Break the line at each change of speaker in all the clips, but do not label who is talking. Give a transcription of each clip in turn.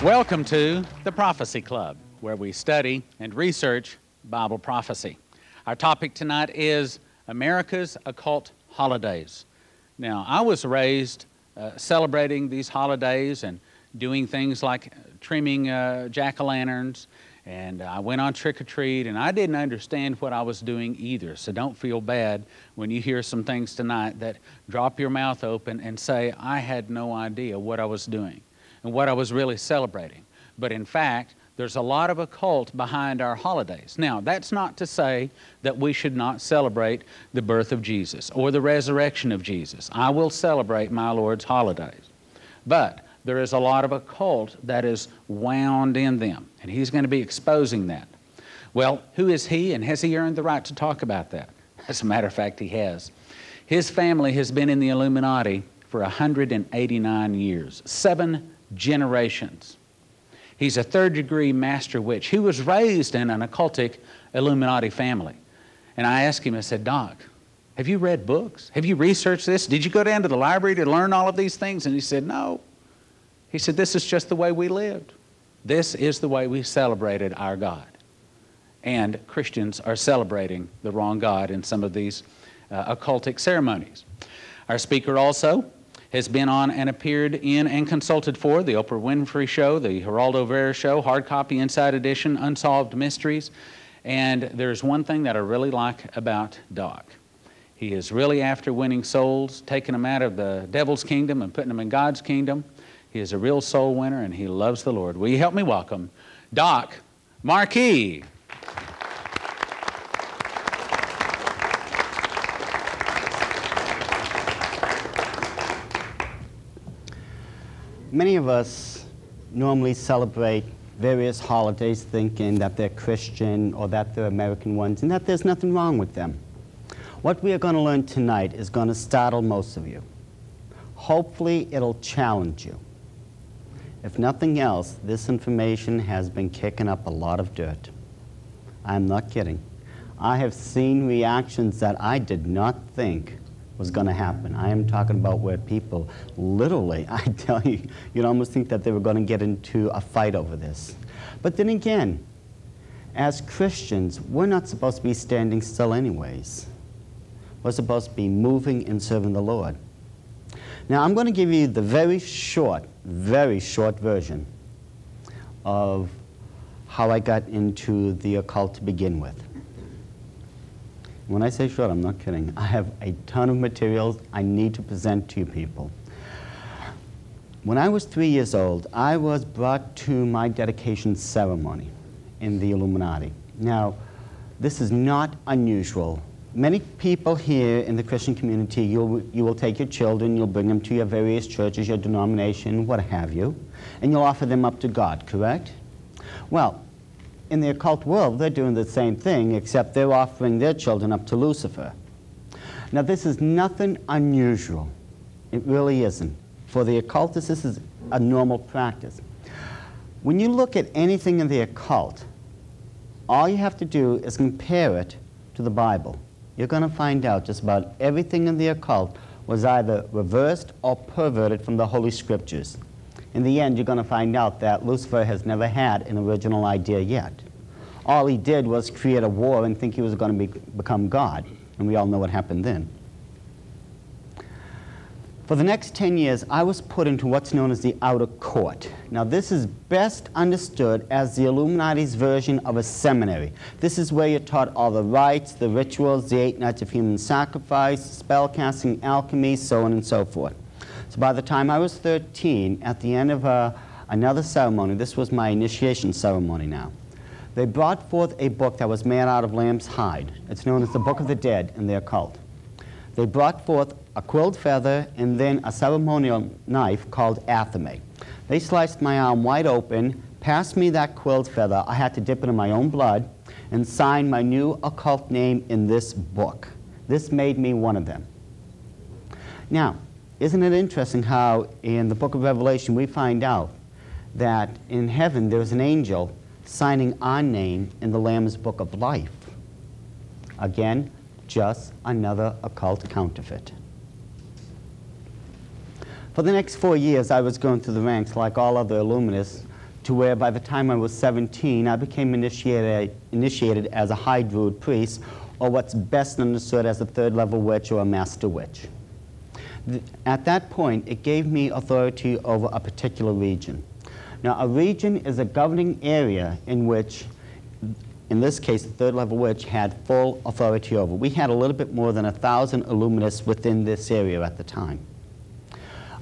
Welcome to the Prophecy Club, where we study and research Bible prophecy. Our topic tonight is America's occult holidays. Now, I was raised celebrating these holidays and doing things like trimming jack-o'-lanterns, and I went on trick-or-treat, and I didn't understand what I was doing either, so don't feel bad when you hear some things tonight that drop your mouth open and say, I had no idea what I was doing and what I was really celebrating. But in fact, there's a lot of occult behind our holidays. Now, that's not to say that we should not celebrate the birth of Jesus or the resurrection of Jesus. I will celebrate my Lord's holidays. But there is a lot of occult that is wound in them, and he's going to be exposing that. Well, who is he, and has he earned the right to talk about that? As a matter of fact, he has. His family has been in the Illuminati for 189 years, 7 generations. He's a third-degree master witch. He was raised in an occultic Illuminati family. And I asked him, I said, Doc, have you read books? Have you researched this? Did you go down to the library to learn all of these things? And he said, no. He said, this is just the way we lived. This is the way we celebrated our God. And Christians are celebrating the wrong God in some of these occultic ceremonies. Our speaker also has been on and appeared in and consulted for the Oprah Winfrey Show, the Geraldo Rivera Show, Hard Copy Inside Edition, Unsolved Mysteries. And there's one thing that I really like about Doc. He is really after winning souls, taking them out of the devil's kingdom and putting them in God's kingdom. He is a real soul winner, and he loves the Lord. Will you help me welcome Doc Marquis?
Many of us normally celebrate various holidays thinking that they're Christian or that they're American ones and that there's nothing wrong with them. What we are going to learn tonight is going to startle most of you. Hopefully it'll challenge you. If nothing else, this information has been kicking up a lot of dirt. I'm not kidding. I have seen reactions that I did not think was going to happen. I am talking about where people literally, I tell you, you'd almost think that they were going to get into a fight over this. But then again, as Christians, we're not supposed to be standing still anyways. We're supposed to be moving and serving the Lord. Now, I'm going to give you the very short version of how I got into the occult to begin with. When I say short, I'm not kidding. I have a ton of materials I need to present to you people. When I was 3 years old, I was brought to my dedication ceremony in the Illuminati. Now, this is not unusual. Many people here in the Christian community, you will take your children, you'll bring them to your various churches, your denomination, what have you, and you'll offer them up to God, correct? Well, in the occult world, they're doing the same thing, except they're offering their children up to Lucifer. Now, this is nothing unusual. It really isn't. For the occultists, this is a normal practice. When you look at anything in the occult, all you have to do is compare it to the Bible. You're going to find out just about everything in the occult was either reversed or perverted from the Holy Scriptures. In the end, you're going to find out that Lucifer has never had an original idea yet. All he did was create a war and think he was going to become God, and we all know what happened then. For the next 10 years, I was put into what's known as the outer court. Now, this is best understood as the Illuminati's version of a seminary. This is where you're taught all the rites, the rituals, the 8 nights of human sacrifice, spellcasting, alchemy, so on and so forth. So by the time I was 13, at the end of another ceremony, this was my initiation ceremony now, they brought forth a book that was made out of lamb's hide. It's known as the Book of the Dead in the occult. They brought forth a quilled feather and then a ceremonial knife called athame. They sliced my arm wide open, passed me that quilled feather. I had to dip it in my own blood and sign my new occult name in this book. This made me one of them. Now, isn't it interesting how in the book of Revelation we find out that in heaven there's an angel signing our name in the Lamb's Book of Life? Again, just another occult counterfeit. For the next 4 years, I was going through the ranks like all other Illuminists, to where by the time I was 17, I became initiated as a High Druid priest, or what's best understood as a third-level witch or a master witch. At that point, it gave me authority over a particular region. Now, a region is a governing area in which, in this case, the third-level witch had full authority over. We had a little bit more than 1,000 illuminists within this area at the time.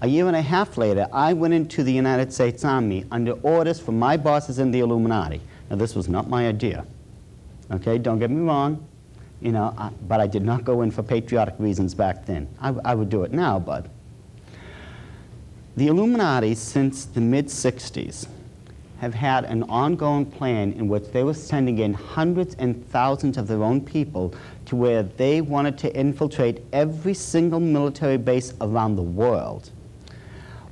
A year and a half later, I went into the United States Army under orders from my bosses in the Illuminati. Now, this was not my idea. Okay, don't get me wrong, you know, but I did not go in for patriotic reasons back then. I would do it now, but the Illuminati, since the mid-60s, have had an ongoing plan in which they were sending in hundreds and thousands of their own people to where they wanted to infiltrate every single military base around the world.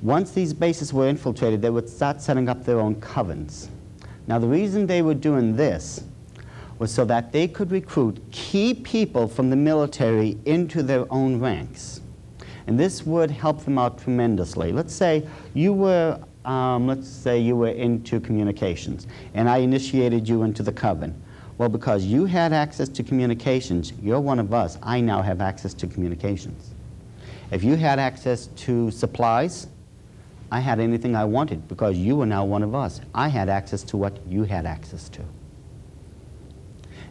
Once these bases were infiltrated, they would start setting up their own covens. Now, the reason they were doing this was so that they could recruit key people from the military into their own ranks. And this would help them out tremendously. Let's say you were into communications, and I initiated you into the coven. Well, because you had access to communications, you're one of us. I now have access to communications. If you had access to supplies, I had anything I wanted because you were now one of us. I had access to what you had access to.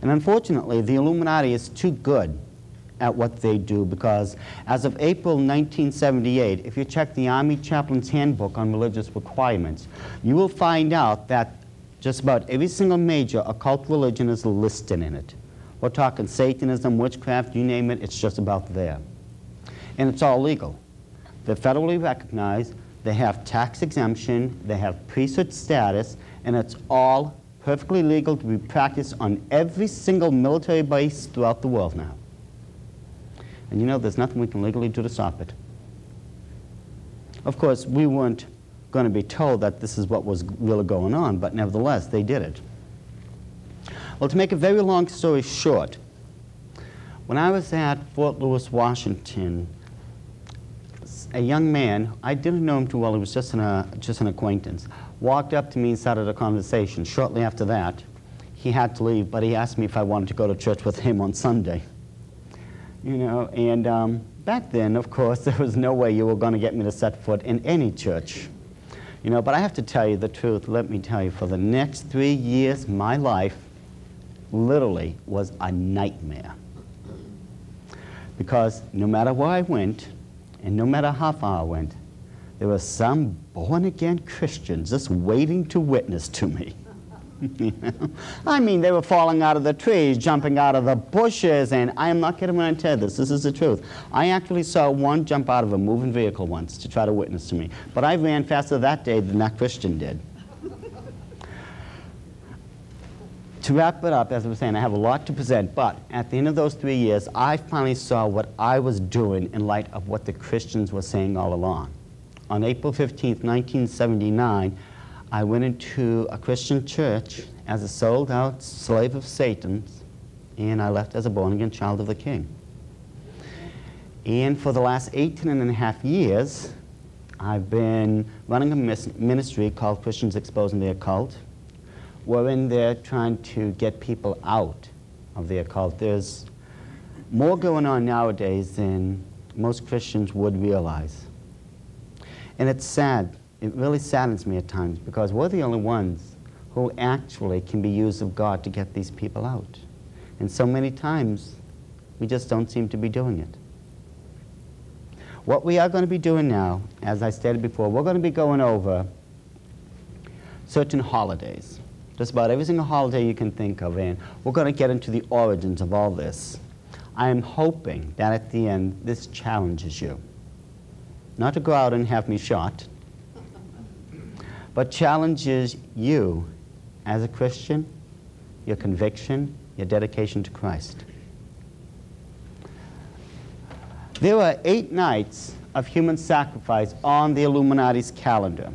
And unfortunately, the Illuminati is too good at what they do, because as of April 1978, if you check the Army Chaplain's Handbook on Religious Requirements, you will find out that just about every single major occult religion is listed in it. We're talking Satanism, witchcraft, you name it, it's just about there. And it's all legal. They're federally recognized, they have tax exemption, they have priesthood status, and it's all perfectly legal to be practiced on every single military base throughout the world now. And you know, there's nothing we can legally do to stop it. Of course, we weren't going to be told that this is what was really going on, but nevertheless, they did it. Well, to make a very long story short, when I was at Fort Lewis, Washington, a young man, I didn't know him too well, he was just an acquaintance, walked up to me and started a conversation. Shortly after that, he had to leave, but he asked me if I wanted to go to church with him on Sunday. You know, and back then, of course, there was no way you were going to get me to set foot in any church. You know, but I have to tell you the truth. Let me tell you, for the next 3 years, my life literally was a nightmare. Because no matter where I went, and no matter how far I went, there were some born-again Christians just waiting to witness to me. You know? I mean, they were falling out of the trees, jumping out of the bushes, and I am not kidding when I tell you this. This is the truth. I actually saw one jump out of a moving vehicle once to try to witness to me, but I ran faster that day than that Christian did. To wrap it up, as I was saying, I have a lot to present, but at the end of those 3 years, I finally saw what I was doing in light of what the Christians were saying all along. On April 15th, 1979, I went into a Christian church as a sold-out slave of Satan's, and I left as a born-again child of the King. And for the last 18.5 years, I've been running a ministry called Christians Exposing the Occult, wherein they're trying to get people out of the occult. There's more going on nowadays than most Christians would realize. And it's sad. It really saddens me at times, because we're the only ones who actually can be used of God to get these people out. And so many times, we just don't seem to be doing it. What we are going to be doing now, as I stated before, we're going to be going over certain holidays. Just about every single holiday you can think of, and we're going to get into the origins of all this. I am hoping that at the end, this challenges you. Not to go out and have me shot, but challenges you as a Christian, your conviction, your dedication to Christ. There are 8 nights of human sacrifice on the Illuminati's calendar.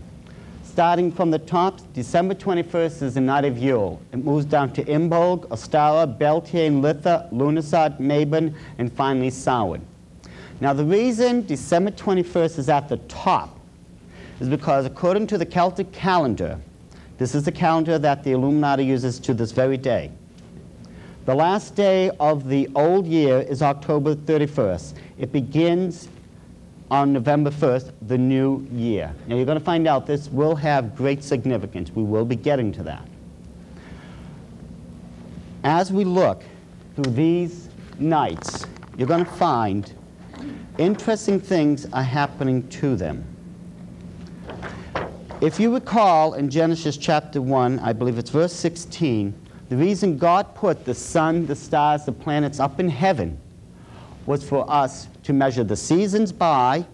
Starting from the top, December 21st is the night of Yule. It moves down to Imbolg, Ostara, Beltane, Litha, Lughnasadh, Mabon, and finally Samhain. Now the reason December 21st is at the top is because according to the Celtic calendar, This is the calendar that the Illuminati uses to this very day. The last day of the old year is October 31st. It begins on November 1st, the new year. Now you're going to find out this will have great significance. We will be getting to that. As we look through these nights, you're going to find interesting things are happening to them. If you recall in Genesis chapter 1, I believe it's verse 16, the reason God put the sun, the stars, the planets up in heaven was for us to measure the seasons by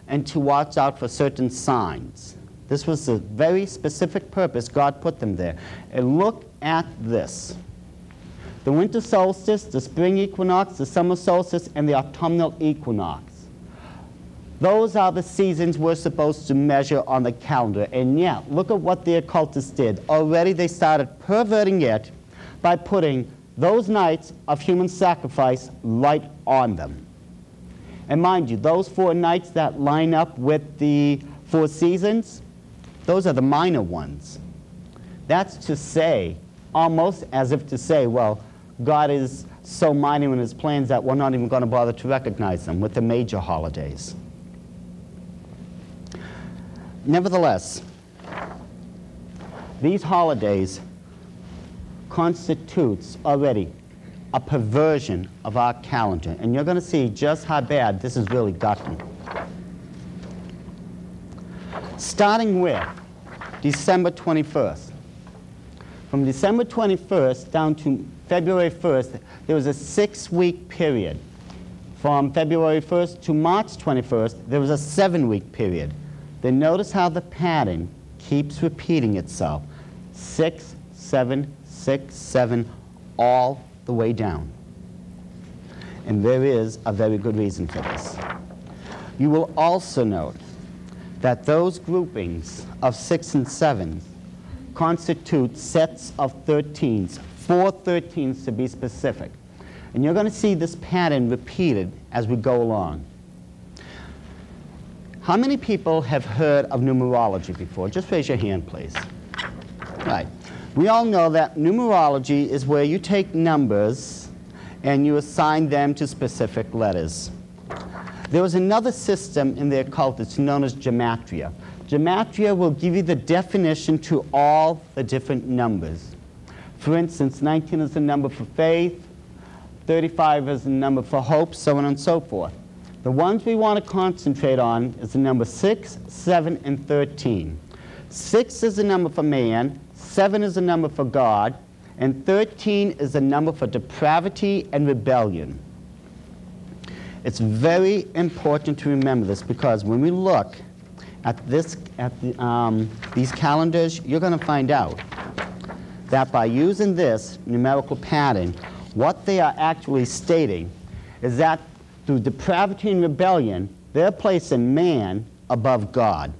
and to watch out for certain signs. This was a very specific purpose God put them there. And look at this. The winter solstice, the spring equinox, the summer solstice, and the autumnal equinox. Those are the seasons we're supposed to measure on the calendar. And yet, look at what the occultists did. Already they started perverting it by putting those nights of human sacrifice right on them. And mind you, those 4 nights that line up with the 4 seasons, those are the minor ones. That's to say, almost as if to say, well, God is so minor in his plans that we're not even going to bother to recognize them with the major holidays. Nevertheless, these holidays constitutes already a perversion of our calendar. And you're going to see just how bad this has really gotten. Starting with December 21st. From December 21st down to February 1st, there was a 6-week period. From February 1st to March 21st, there was a 7-week period. Then notice how the pattern keeps repeating itself. 6, 7, 6, 7, all the way down. And there is a very good reason for this. You will also note that those groupings of 6 and 7 constitute sets of 13s, 4 13s to be specific. And you're going to see this pattern repeated as we go along. How many people have heard of numerology before? Just raise your hand, please. Right. We all know that numerology is where you take numbers and you assign them to specific letters. There was another system in the occult that's known as gematria. Gematria will give you the definition to all the different numbers. For instance, 19 is the number for faith, 35 is the number for hope, so on and so forth. The ones we want to concentrate on is the number 6, 7, and 13. 6 is the number for man, 7 is the number for God, and 13 is the number for depravity and rebellion. It's very important to remember this because when we look at these calendars, you're going to find out that by using this numerical pattern, what they are actually stating is that through depravity and rebellion, they're placing man above God.